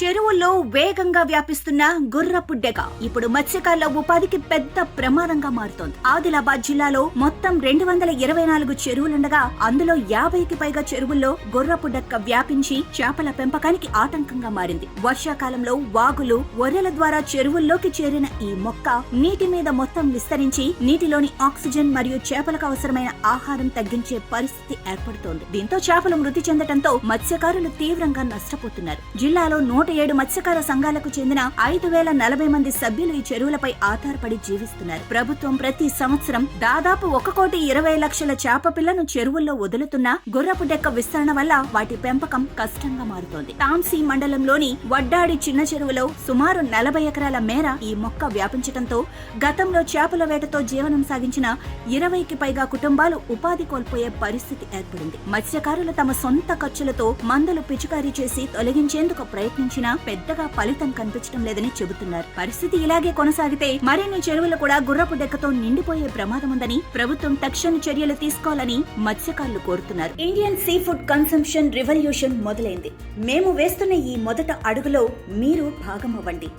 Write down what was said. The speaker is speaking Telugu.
చెరువుల్లో వేగంగా వ్యాపిస్తున్న గుర్రపు డెగ ఇప్పుడు మత్స్యకారుల ఉపాధికి పెద్ద ప్రమాదంగా మారుతోంది. ఆదిలాబాద్ జిల్లాలో మొత్తం 224 చెరువులుండగా అందులో 50కి పైగా చెరువుల్లో గుర్రపు డెక్క వ్యాపించి చేపల పెంపకానికి ఆటంకంగా మారింది. వర్షాకాలంలో వాగులు, ఒర్రెల ద్వారా చెరువుల్లోకి చేరిన ఈ మొక్క నీటి మీద మొత్తం విస్తరించి నీటిలోని ఆక్సిజన్ మరియు చేపలకు అవసరమైన ఆహారం తగ్గించే పరిస్థితి ఏర్పడుతోంది. దీంతో చేపలు మృతి చెందడంతో మత్స్యకారులు తీవ్రంగా నష్టపోతున్నారు. జిల్లాలో 107 మత్స్యకార సంఘాలకు చెందిన 5040 మంది సభ్యులు ఈ చెరువులపై ఆధారపడి జీవిస్తున్నారు. ప్రభుత్వం ప్రతి సంవత్సరం దాదాపు 1,20,00,000 చేప పిల్లను చెరువుల్లో వదులుతున్నా గుర్రపు డెక్క విస్తరణ వల్ల వాటి పెంపకం కష్టంగా మారుతోంది. తాంసీ మండలంలోని వడ్డాడి చిన్న చెరువులో సుమారు 40 ఎకరాల మేర ఈ మొక్క వ్యాపించడంతో గతంలో చేపల వేటతో జీవనం సాగించిన 20కి పైగా కుటుంబాలు ఉపాధి కోల్పోయే పరిస్థితి ఏర్పడింది. మత్స్యకారులు తమ సొంత ఖర్చులతో మందులు పిచికారీ చేసి తొలగించేందుకు ప్రయత్నించినా పెద్దగా ఫలితం కనిపించడం లేదని చెబుతున్నారు. పరిస్థితి ఇలాగే కొనసాగితే మరిన్ని చెరువులు కూడా గుర్రపు డెక్కతో నిండిపోయే ప్రమాదం ఉందని ప్రభుత్వం తక్షణ చర్యలు తీసుకోవాలని మత్స్యకారులు కోరుతున్నారు. Indian sea food consumption revolution మొదలైంది. మేము వేస్తున్న ఈ మొదట అడుగులో మీరు భాగమవ్వండి.